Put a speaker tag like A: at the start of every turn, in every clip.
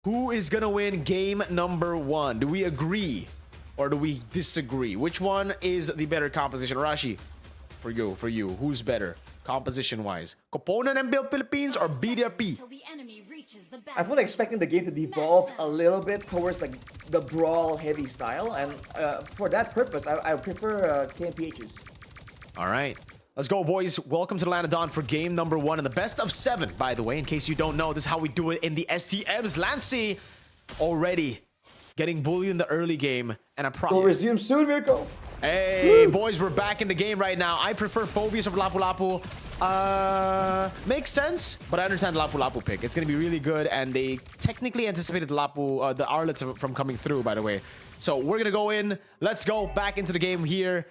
A: Who is gonna win game number 1? Do we agree or do we disagree? Which one is the better composition? Rashi, for you, who's better composition-wise? Component and Build Philippines or Btrp?
B: I'm fully expecting the game to devolve a little bit towards like the brawl heavy style, and for that purpose, I prefer KMPHs.
A: All right. Let's go, boys. Welcome to the Land of Dawn for game number 1 and the best of 7, by the way. In case you don't know, this is how we do it in the STMs. Lancey already getting bullied in the early game. And
B: We'll resume soon, Mirko.
A: Hey, boys, we're back in the game right now. I prefer Phobius over Lapu Lapu. Makes sense, but I understand the Lapu Lapu pick. It's going to be really good, and they technically anticipated the Lapu, the Arlets from coming through, by the way. So we're going to go in. Let's go back into the game here.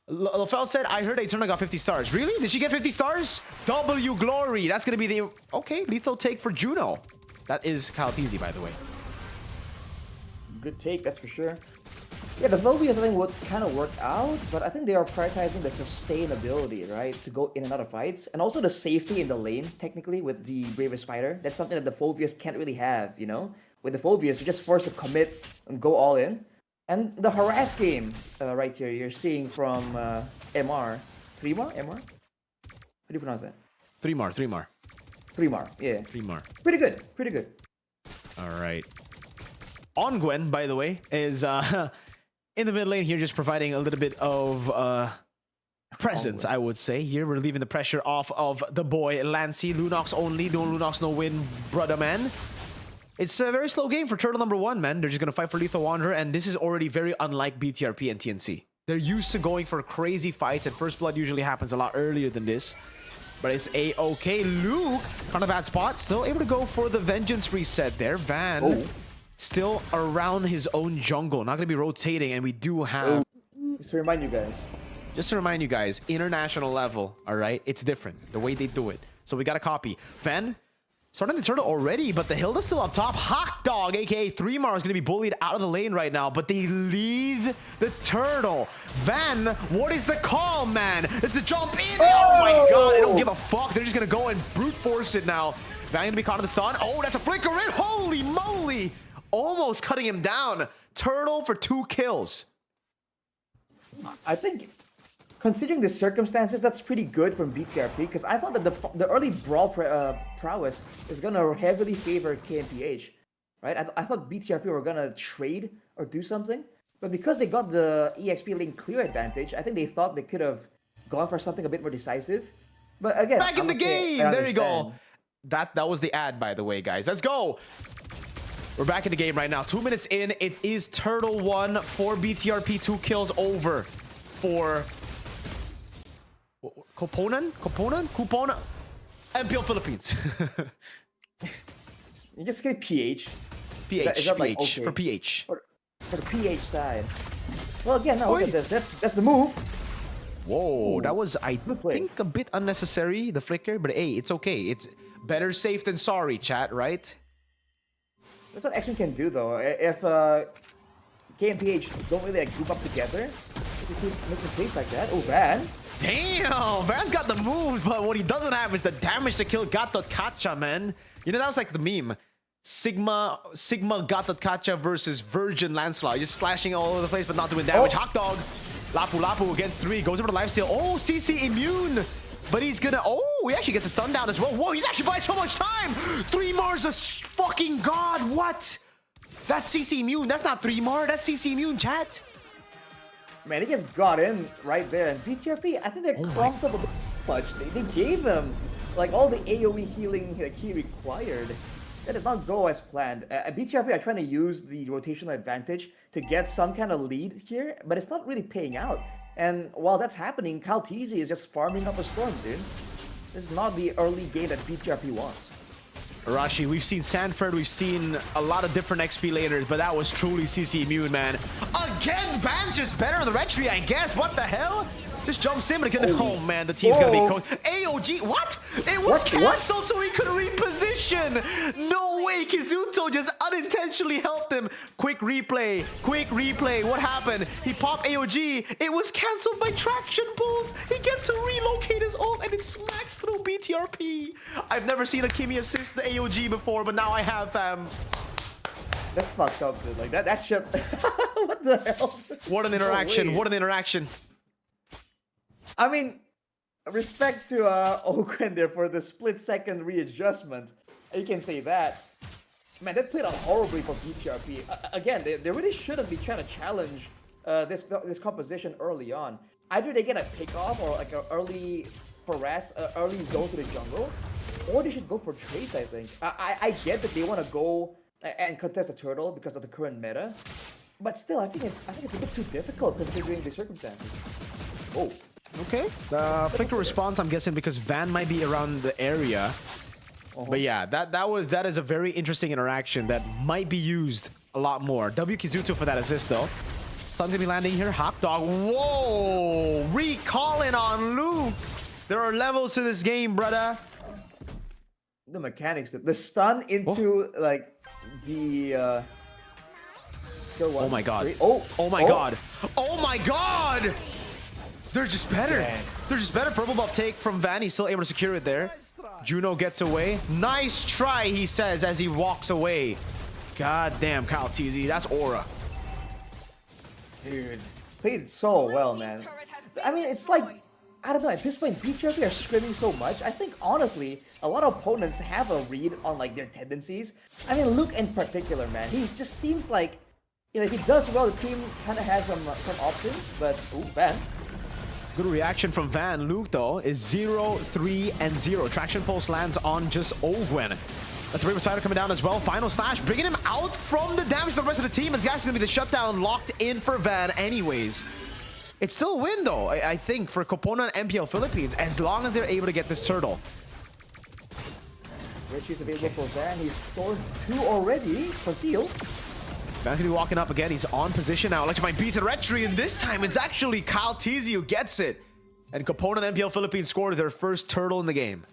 A: Lafel said, I heard Eternal got 50 stars. Really? Did she get 50 stars? W Glory. That's going to be the... Okay, lethal take for Juno. That is Kyle Teasy, by the way.
B: Good take, that's for sure. Yeah, the Phobias, I think, would kind of work out, but I think they are prioritizing the sustainability, right? To go in and out of fights. And also the safety in the lane, technically, with the Bravest Fighter. That's something that the Phobias can't really have, you know? With the Phobias, you're just forced to commit and go all in. And the harass game right here, you're seeing from MR. 3mar? MR? How do you pronounce that?
A: 3mar.
B: 3mar, yeah.
A: 3mar.
B: Pretty good, pretty good.
A: All right. Ongwen, by the way, is in the mid lane here, just providing a little bit of presence, I would say. Here, we're leaving the pressure off of the boy, Lancey. Lunox only. No Lunox, no win, brother, man. It's a very slow game for turtle number 1, man. They're just going to fight for Lethal Wanderer, and this is already very unlike Btrp and TNC. They're used to going for crazy fights, and First Blood usually happens a lot earlier than this. But it's a-okay. Luke, kind of bad spot. Still able to go for the Vengeance reset there. Van, still around his own jungle. Not going to be rotating, and we do have...
B: Just to remind you guys.
A: International level, all right? It's different, the way they do it. So we got a copy. Van... starting the turtle already, but the Hilda's still up top. Hawk Dog, aka 3mar, is going to be bullied out of the lane right now, but they leave the turtle. Van, what is the call, man? It's the jump in. Oh my god, they don't give a fuck. They're just going to go and brute force it now. Van going to be caught in the stun. Oh, that's a flicker in. Holy moly. Almost cutting him down. Turtle for 2 kills.
B: I think, considering the circumstances, that's pretty good from Btrp, because I thought that the early brawl prowess is going to heavily favor KMPH, right? I thought Btrp were going to trade or do something, but because they got the EXP lane clear advantage, I think they thought they could have gone for something a bit more decisive. But again,
A: back in the game, there you go. That was the ad, by the way, guys. Let's go. We're back in the game right now. 2 minutes in, it is Turtle 1 for Btrp, 2 kills over for... Component, and Build Philippines.
B: You just get PH.
A: PH,
B: is that
A: PH,
B: like, okay,
A: for PH.
B: For the PH side. Well, again, now look at this. That's the move.
A: Whoa,
B: Ooh,
A: that was, I think, a bit unnecessary, the flicker, but hey, it's okay. It's better safe than sorry, chat, right?
B: That's what X-Men can do, though. If KMPH don't really like group up together, if you keep making plays like that, oh, Van.
A: Damn, Van's got the moves, but what he doesn't have is the damage to kill Gatot-Kacha, man. You know, that was like the meme. Sigma Gatot-Kacha versus Virgin Lancelot. Just slashing all over the place, but not doing damage. Hawk Dog, Lapu Lapu against 3, goes over to lifesteal. Oh, CC immune, but he's gonna, he actually gets a sundown as well. Whoa, he's actually buying so much time. 3mar's a fucking god, what? That's CC immune, that's not 3mar, that's CC immune, chat.
B: Man, he just got in right there, and Btrp, I think they clonked up a bit much. They gave him like all the AoE healing that he required. That did not go as planned. Btrp are trying to use the rotational advantage to get some kind of lead here, but it's not really paying out. And while that's happening, Kyle Teasy is just farming up a storm, dude. This is not the early game that Btrp wants.
A: Rashi, we've seen Sanford, we've seen a lot of different XP laners, but that was truly CC immune, man. Again, Van's just better in the retry, I guess. What the hell? Just jumps in, but again, oh man, the team's gonna be cold. AOG, what? It was cancelled so he could reposition. No way, Kizuto just unintentionally helped him. Quick replay, what happened? He popped AOG, it was cancelled by traction pulls. He gets to relocate his ult and it smacks through Btrp. I've never seen a Kimi assist the AOG before, but now I have, fam.
B: That's fucked up, dude. Like that shit. What the hell?
A: What an interaction!
B: No way.
A: What an interaction!
B: I mean, respect to Ogwen there for the split-second readjustment. You can say that. Man, that played out horribly for Btrp. Again, they really shouldn't be trying to challenge this composition early on. Either they get a pick-off or like an early harass, early zone to the jungle, or they should go for trades, I think. I get that they want to go and contest a turtle because of the current meta, but still, I think it's a bit too difficult considering the circumstances. Oh.
A: Okay. Flicker response, I'm guessing because Van might be around the area. But yeah, that is a very interesting interaction that might be used a lot more. W Kizuto for that assist though. Stun gonna be landing here. Hawk Dog. Whoa! Recalling on Luke. There are levels to this game, brother.
B: The mechanics, the stun into like the skill one.
A: Oh my god.
B: Oh
A: my god. Oh my god! They're just better.
B: Man.
A: They're just better. Purple buff take from Van. He's still able to secure it there. Juno gets away. Nice try, he says as he walks away. God damn, Kyle TZ. That's aura.
B: Dude, played so well, man. I mean, it's like, I don't know, at this point, Btrp are screaming so much. I think, honestly, a lot of opponents have a read on, like, their tendencies. I mean, Luke in particular, man, he just seems like, you know, if he does well, the team kind of has some options, but, ooh, Van.
A: Good reaction from Van. Luke, though, is 0, 3, and 0. Traction Pulse lands on just Ogwen. That's a Brave Spider coming down as well. Final Slash, bringing him out from the damage to the rest of the team. As guys, is going to be the shutdown locked in for Van anyways. It's still a win, though, I think, for Copona and MPL Philippines, as long as they're able to get this turtle.
B: Richie's available for Van. He's scored 2 already for Seal.
A: Van's gonna be walking up again. He's on position now. Electrifying beats and Retry, and this time it's actually Kyle TZ who gets it. And Copona and MPL Philippines scored their first turtle in the game.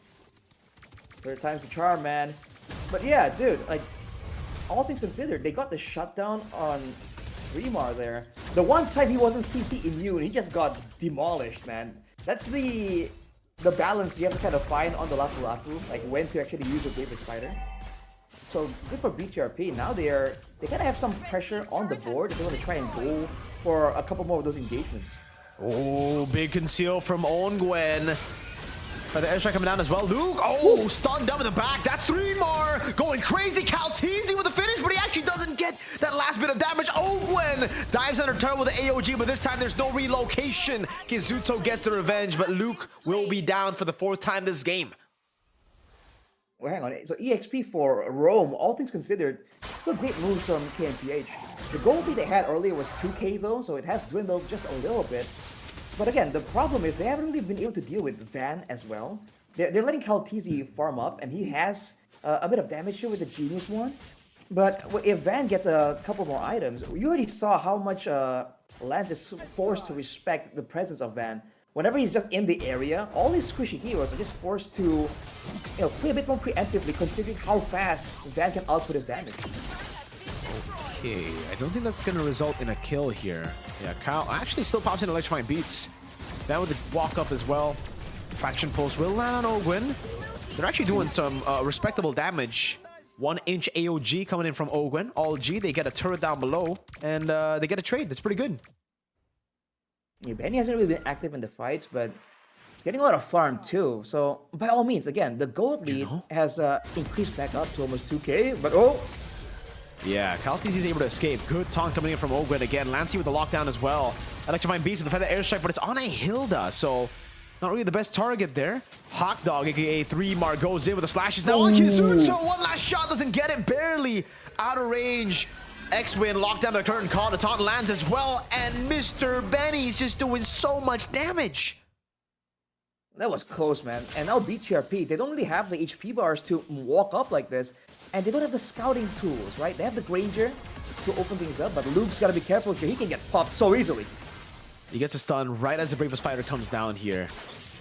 B: Third time's the charm, man. But yeah, dude, like, all things considered, they got the shutdown on Remar there. The one time he wasn't CC immune, he just got demolished, man. That's the balance you have to kind of find on the Lapu Lapu, like when to actually use a Brave Spider. So good for Btrp. Now they kind of have some pressure on the board. They want to try and go for a couple more of those engagements.
A: Oh, big conceal from Ongwen. But the airstrike coming down as well. Luke, oh, stunned up in the back. That's 3 more. Going crazy. Kyle TZ with the finish, but he actually doesn't get that last bit of damage. Ongwen dives under turn with the AOG, but this time there's no relocation. Kizuto gets the revenge, but Luke will be down for the 4th time this game.
B: Well, hang on. So EXP for Rome, all things considered, still great moves from KNPH. The gold lead they had earlier was 2k though, so it has dwindled just a little bit. But again, the problem is they haven't really been able to deal with Van as well. They're letting Kyle TZ farm up, and he has a bit of damage here with the Genius one. But if Van gets a couple more items, you already saw how much Lance is forced to respect the presence of Van. Whenever he's just in the area, all these squishy heroes are just forced to, you know, play a bit more preemptively considering how fast Van can output his damage.
A: Okay, I don't think that's going to result in a kill here. Yeah, Kyle actually still pops in Electrifying Beats. Now with the walk up as well. Traction Pulse will land on Ogwen. They're actually doing some respectable damage. 1-inch AOG coming in from Ogwen. All G, they get a turret down below, and they get a trade. That's pretty good.
B: Yeah, Benny hasn't really been active in the fights, but it's getting a lot of farm too. So by all means, again, the gold lead has increased back up to almost 2k, but oh!
A: Yeah, Kyle TZ is able to escape. Good taunt coming in from Ogwen again. Lancey with the lockdown as well. Electrifying Beast with the feather airstrike, but it's on a Hilda, so not really the best target there. Hawk Dog, aka 3 goes in with the slashes. Now on Kizuto, one last shot, doesn't get it, barely out of range. X-Win locked down the curtain call. The taunt lands as well, and Mr. Benny's just doing so much damage.
B: That was close, man. And now Btrp, they don't really have the HP bars to walk up like this, and they don't have the scouting tools, right? They have the Granger to open things up, but Luke's got to be careful here. He can get popped so easily.
A: He gets a stun right as the Bravest Spider comes down here.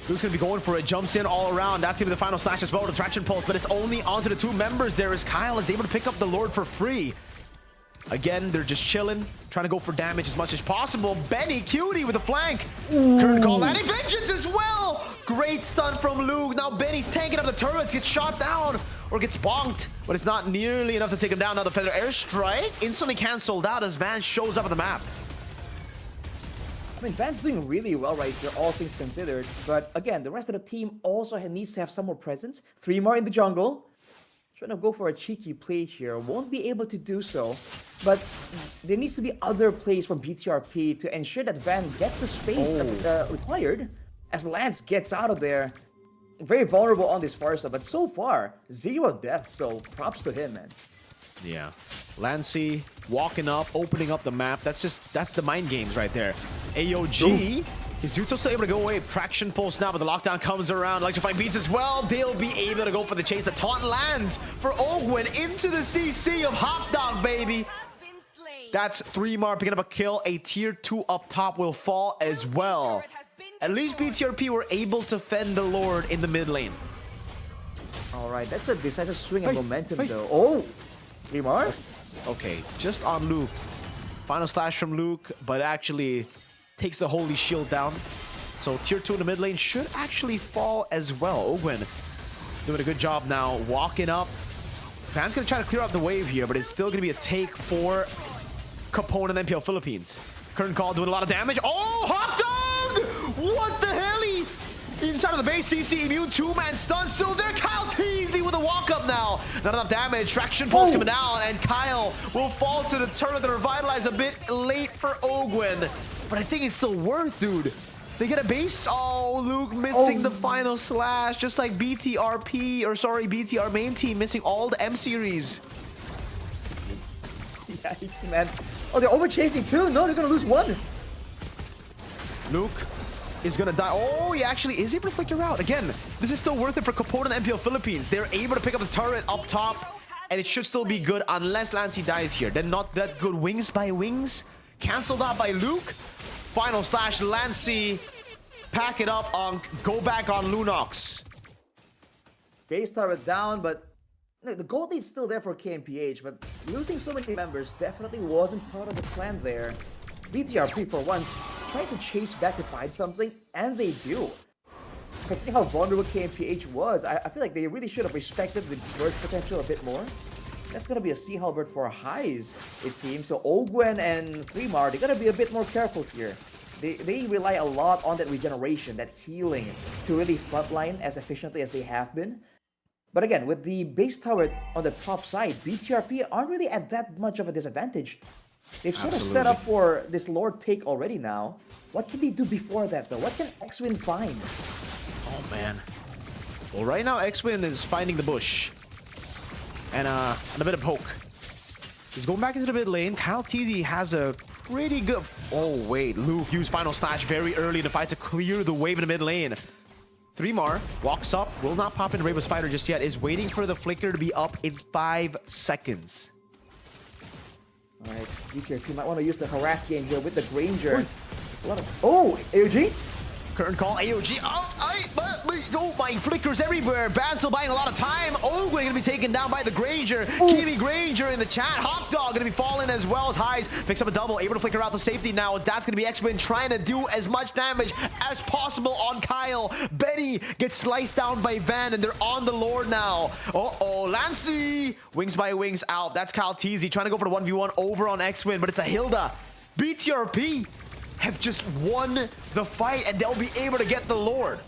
A: Luke's going to be going for it, jumps in all around. That's going to be the final slash as well with the Traction Pulse, but it's only onto the 2 members there as Kyle is able to pick up the Lord for free. Again, they're just chilling, trying to go for damage as much as possible. Benny, cutie with a flank. Current call landing. Vengeance as well. Great stun from Luke. Now Benny's tanking up the turrets, gets shot down. or gets bonked, but it's not nearly enough to take him down. Now the Feather Airstrike instantly cancelled out as Van shows up on the map.
B: I mean, Van's doing really well right here, all things considered. But again, the rest of the team also needs to have some more presence. 3 more in the jungle. Trying to go for a cheeky play here. Won't be able to do so. But there needs to be other plays from Btrp to ensure that Van gets the space required as Lance gets out of there. Very vulnerable on this Farsa, but so far, 0 deaths, so props to him, man.
A: Yeah. Lancey walking up, opening up the map. That's the mind games right there. AOG. Kizuto's still able to go away. Traction pulse now, but the lockdown comes around. Electrifying beats as well. They'll be able to go for the chase. The taunt lands for Ogwen into the CC of Hot Dog, baby. That's 3mar picking up a kill. A tier 2 up top will fall as well. At least Btrp were able to fend the Lord in the mid lane.
B: All right, that's a decisive swing in momentum, though. Oh, 3mar?
A: Okay, just on Luke. Final slash from Luke, but actually takes the Holy Shield down. So tier 2 in the mid lane should actually fall as well. Ogwen doing a good job now, walking up. Van's gonna try to clear out the wave here, but it's still gonna be a take for Capone and MPL Philippines. Current Call doing a lot of damage. Oh, Hot Dog! What the hell? Inside of the base, CC immune, 2-man stun still there. Kyle Teasy with a walk-up now. Not enough damage. Traction pulse coming down, and Kyle will fall to the turret. The revitalize a bit late for Ogwen, but I think it's still worth, dude. They get a base. Oh, Luke missing the final slash, just like BTRP, or sorry, BTR main team missing all the M series.
B: Yikes, man. Oh, they're over chasing too. No, they're gonna lose 1.
A: Luke is gonna die. Oh, he actually is able to flicker out. Again, this is still worth it for Capone and MPL Philippines. They're able to pick up the turret up top, and it should still be good unless Lancey dies here. Then not that good. Wings by Wings. Cancelled out by Luke. Final slash, Lancey. Pack it up on, go back on Lunox.
B: Base turret down, but the gold lead's still there for KMPH, but losing so many members definitely wasn't part of the plan there. BTRP for once trying to chase back to find something, and they do. Considering how vulnerable KMPH was, I feel like they really should have respected the burst potential a bit more. That's gonna be a Sea Halberd for highs, it seems. So Ogwen and 3mar, they gotta be a bit more careful here. They rely a lot on that regeneration, that healing, to really frontline as efficiently as they have been. But again, with the base tower on the top side, BTRP aren't really at that much of a disadvantage. They've sort of set up for this Lord take already now. What can they do before that, though? What can X-Win find?
A: Oh, man. Well, right now, X-Win is finding the bush. And a bit of poke. He's going back into the mid lane. Kyle Teasy has a pretty good... Oh, wait. Luke used Final Slash very early in the fight to clear the wave in the mid lane. 3mar walks up, will not pop into Raven's Fighter just yet, is waiting for the flicker to be up in 5 seconds.
B: Alright, BTRP might want to use the harass game here with the Granger. A lot of... Oh, AOG?
A: Current call, AOG. Oh, my flickers everywhere. Van still buying a lot of time. Oh, we're going to be taken down by the Granger. Kiwi Granger in the chat. Hot Dog going to be falling as well as Highs. Picks up a double. Able to flicker out the safety now as that's going to be X-Win trying to do as much damage as possible on Kyle. Betty gets sliced down by Van and they're on the Lord now. Uh-oh, Lancey. Wings by Wings out. That's Kyle Teasy trying to go for the 1v1 over on X-Win, but it's a Hilda. BTRP have just won the fight and they'll be able to get the Lord.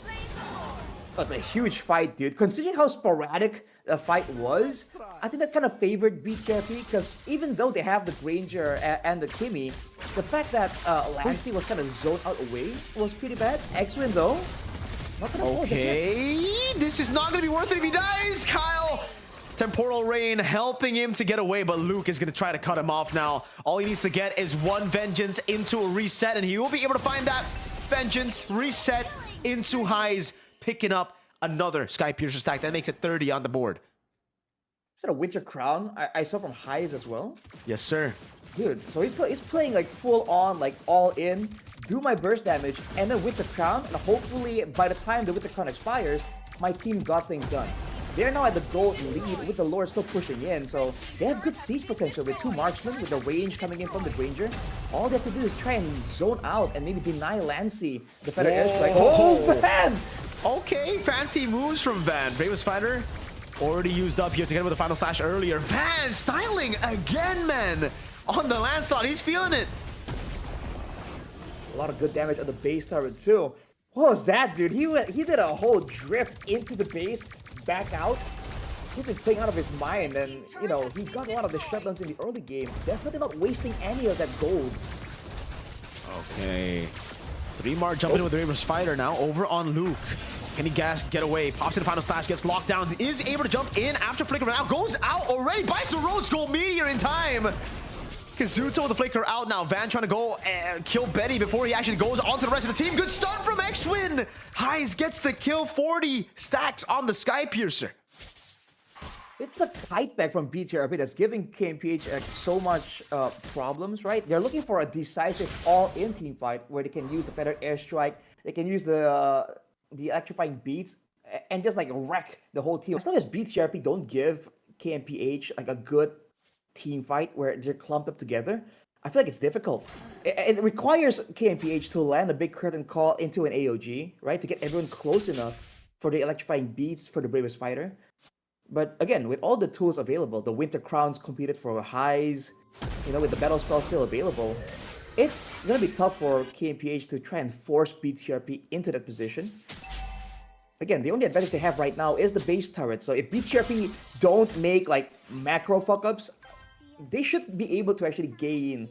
B: That's a huge fight, dude. Considering how sporadic the fight was, I think that kind of favored BTRP because even though they have the Granger and the Kimmy, the fact that Lancey was kind of zoned out away was pretty bad. X-Win though, not gonna hold
A: this is not gonna be worth it if he dies. Kyle, Temporal Rain helping him to get away, but Luke is going to try to cut him off now. All he needs to get is one Vengeance into a reset, and he will be able to find that Vengeance reset into Highs, picking up another Sky Piercer stack. That makes it 30 on the board.
B: Is that a Winter Crown? I saw from Highs as well.
A: Yes, sir.
B: Dude, so he's playing like full on, like all in, do my burst damage, and then Winter Crown, and hopefully by the time the Winter Crown expires, my team got things done. They're now at the gold lead with the Lord still pushing in, so they have good siege potential with 2 marksmen with the range coming in from the Granger. All they have to do is try and zone out and maybe deny Lancey the Feather Airstrike. Oh, Van!
A: Okay, fancy moves from Van. Bravest Fighter already used up here together with the final slash earlier. Van styling again, man, on the landslide. He's feeling it.
B: A lot of good damage on the base turret too. What was that, dude? He did a whole drift into the base, back out. He's been playing out of his mind, and you know, he got a lot of the shutdowns in the early game. Definitely not wasting any of that gold.
A: Okay. 3mar jumping in with the Raver's Fighter now over on Luke. Can he get away? Pops in the final slash, gets locked down, is able to jump in after flicker, but now goes out already. Buys the Rose Gold Meteor in time. Kazuto with the flicker out now. Van trying to go and kill Betty before he actually goes on to the rest of the team. Good stun from X-Win. Heis gets the kill, 40 stacks on the Sky Piercer.
B: It's the kite back from Btrp that's giving KMPH so much problems, right? They're looking for a decisive all-in team fight where they can use the feather airstrike, they can use the electrifying beats, and just like wreck the whole team. As long as Btrp don't give KMPH like a good team fight where they're clumped up together, I feel like it's difficult. It requires KMPH to land a big curtain call into an AOG, right? To get everyone close enough for the electrifying beats for the Bravest Fighter. But again, with all the tools available, the Winter Crowns completed for Heis, you know, with the Battle Spell still available, it's going to be tough for KMPH to try and force Btrp into that position. Again, the only advantage they have right now is the base turret. So if Btrp don't make like macro fuck-ups, they should be able to actually gain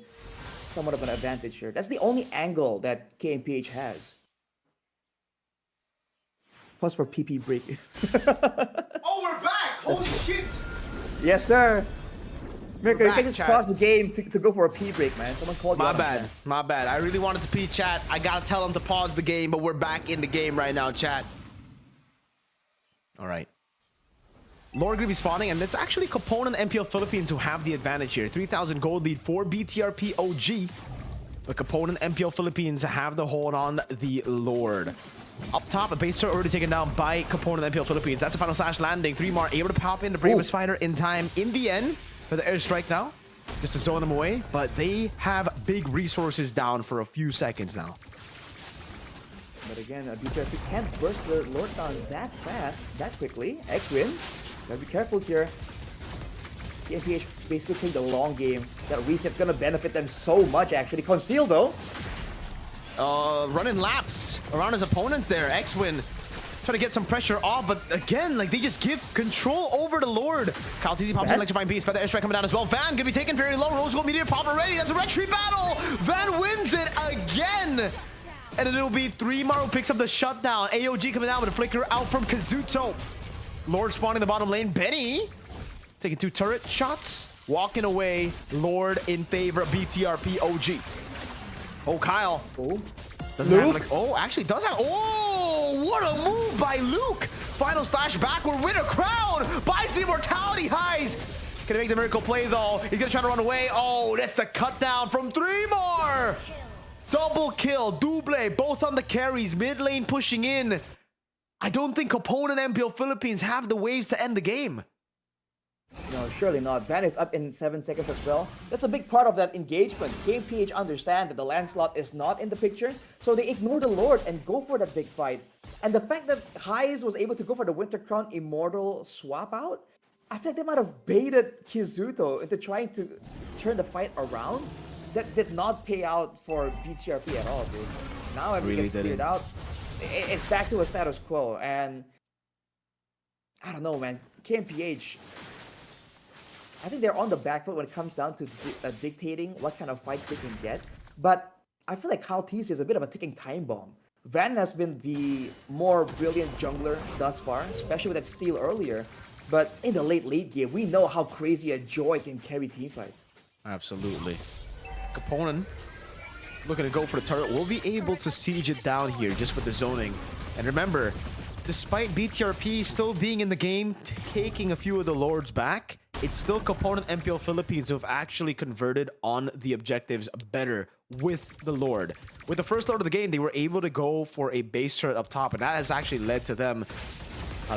B: somewhat of an advantage here. That's the only angle that KMPH has. Plus for PP break.
A: Oh, we're back! Holy shit!
B: Yes, sir. Mirko, you
A: back,
B: can just
A: chat.
B: pause the game to go for a pee break, man. Someone called you.
A: My
B: out on
A: bad.
B: that.
A: My bad. I really wanted to pee, chat. I gotta tell them to pause the game, but we're back in the game right now, chat. All right. Lord gonna be spawning, and it's actually Capone and MPL Philippines who have the advantage here. 3,000 gold lead for BTRP OG. But Capone and MPL Philippines have the hold on the Lord. Up top, a base turret already taken down by Capone and MPL Philippines. That's a final slash landing. 3mar able to pop in the Bravest Fighter in time in the end for the airstrike now. Just to zone them away. But they have big resources down for a few seconds now.
B: But again, BTRP can't burst the Lord down that fast, that quickly. X-Win, gotta be careful here. KMPH basically playing the long game. That reset's gonna benefit them so much, actually. Conceal, though.
A: Running laps around his opponents there. X-Win trying to get some pressure off, but again, like they just give control over the Lord. Kyle TZ pops in electrifying beast, Feather airstrike coming down as well. Van gonna be taken very low. Rose Gold Meteor pop already. That's a red tree battle. Van wins it again. And it'll be 3mar who picks up the shutdown. AOG coming down with a flicker out from Kazuto. Lord spawning the bottom lane. Benny taking 2 turret shots. Walking away. Lord in favor of BTRP OG. Oh, Kyle.
B: Oh.
A: Doesn't have like, oh, actually does have. Oh, what a move by Luke. Final slash backward with a crown. Buys the immortality Heis. Gonna make the miracle play though. He's gonna try to run away. Oh, that's the cut down from 3mar. Double kill, double, both on the carries. Mid lane pushing in. I don't think Capone and MPL Philippines have the waves to end the game.
B: No, surely not. Van is up in 7 seconds as well. That's a big part of that engagement. KMPH understand that the Lancelot is not in the picture, so they ignore the Lord and go for that big fight. And the fact that Heis was able to go for the Winter Crown Immortal swap out, I think they might have baited Kizuto into trying to turn the fight around. That did not pay out for BTRP at all, dude. Now everything gets cleared out. It's back to a status quo, and I don't know, man. KMPH, I think they're on the back foot when it comes down to dictating what kind of fights they can get. But I feel like Kyle TZ is a bit of a ticking time bomb. Van has been the more brilliant jungler thus far, especially with that steal earlier. But in the late game, we know how crazy a Joy can carry teamfights.
A: Absolutely. Capone looking to go for the turret. Will be able to siege it down here just with the zoning. And remember, despite BTRP still being in the game, taking a few of the Lords back, it's still Capone and MPL Philippines who have actually converted on the objectives better with the Lord. With the first Lord of the game, they were able to go for a base turret up top, and that has actually led to them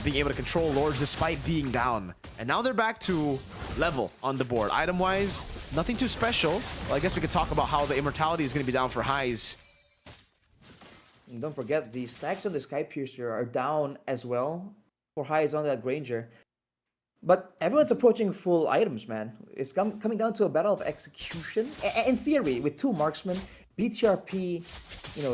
A: being able to control Lords despite being down. And now they're back to level on the board. Item-wise, nothing too special. Well, I guess we could talk about how the immortality is going to be down for Heis.
B: And don't forget, the stacks on the Sky Piercer are down as well for Heis on that Granger. But everyone's approaching full items, man. It's coming down to a battle of execution. In theory, with two marksmen, BTRP,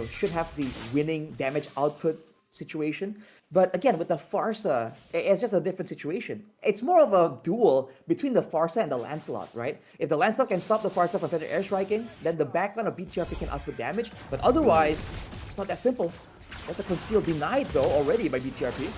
B: should have the winning damage output situation. But again, with the Farsa, it's just a different situation. It's more of a duel between the Farsa and the Lancelot, right? If the Lancelot can stop the Farsa from feather airstriking, then the backline of BTRP can output damage. But otherwise, it's not that simple. That's a conceal denied, though, already by BTRP.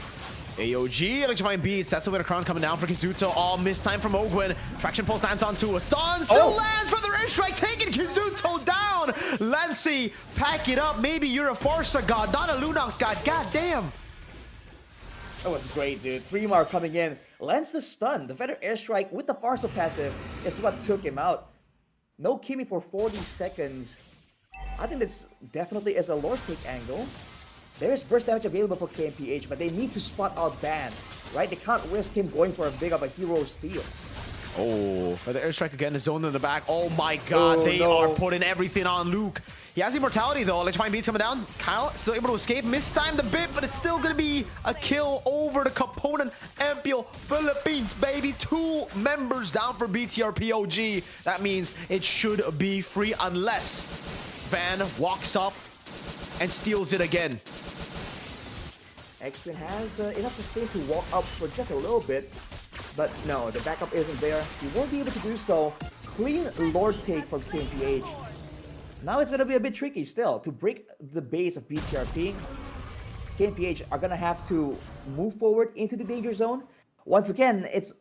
A: AOG, electrifying beats. That's the way the crown coming down for Kizuto. All missed time from Ogwen. Traction pulse lands onto a stun. Still lands for the airstrike, taking Kizuto down. Lancy, pack it up. Maybe you're a Farsa god, not a Lunox god. God damn.
B: That was great, dude. 3-mar coming in. Lands the stun. The feather airstrike with the Farsa passive is what took him out. No Kimi for 40 seconds. I think this definitely is a Lord Take angle. There is burst damage available for KMPH, but they need to spot out Ban, right? They can't risk him going for a big of a hero steal.
A: Oh, but the airstrike again is zoned in the back. Oh my god, they are putting everything on Luke. He has immortality though. Electrifying beats coming down. Kyle still able to escape. Mistimed a bit, but it's still gonna be a kill over the component. MPL Philippines, baby. 2 members down for BTRPOG. That means it should be free unless Van walks up and steals it again.
B: X-Twin has enough sustain to walk up for just a little bit, but no, the backup isn't there. He won't be able to do so. Clean Lord Take from KMPH. Now it's going to be a bit tricky still to break the base of BTRP. KMPH are going to have to move forward into the danger zone. Once again, it's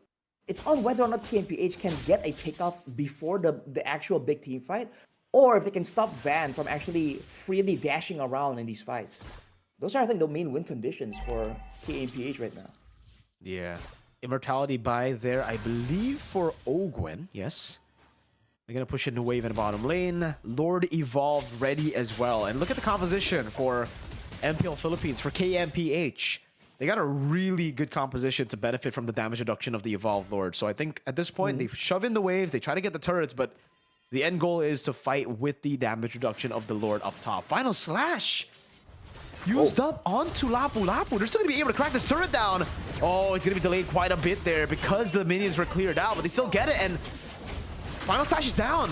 B: on whether or not KMPH can get a takeoff before the actual big team fight, or if they can stop Van from actually freely dashing around in these fights. Those are, I think, the main win conditions for KMPH right now.
A: Yeah. Immortality by there, I believe, for Ogwen. Yes. They're going to push into wave in the bottom lane. Lord Evolved ready as well. And look at the composition for MPL Philippines, for KMPH. They got a really good composition to benefit from the damage reduction of the Evolved Lord. So I think at this point, they shove in the waves, they try to get the turrets, but the end goal is to fight with the damage reduction of the Lord up top. Final Slash used up onto Lapu Lapu. They're still going to be able to crack this turret down. Oh, it's going to be delayed quite a bit there because the minions were cleared out, but they still get it, and Final Slash is down.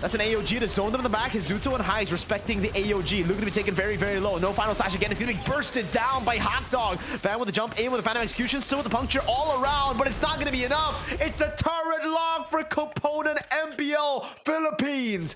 A: That's an AOG to zone them in the back. Hizuto and Hides respecting the AOG. Luke going to be taken very, very low. No Final Slash again. It's going to be bursted down by Hot Dog. Van with the jump in with the Phantom Execution. Still with the puncture all around, but it's not going to be enough. It's the turret lock for Component MPL Philippines.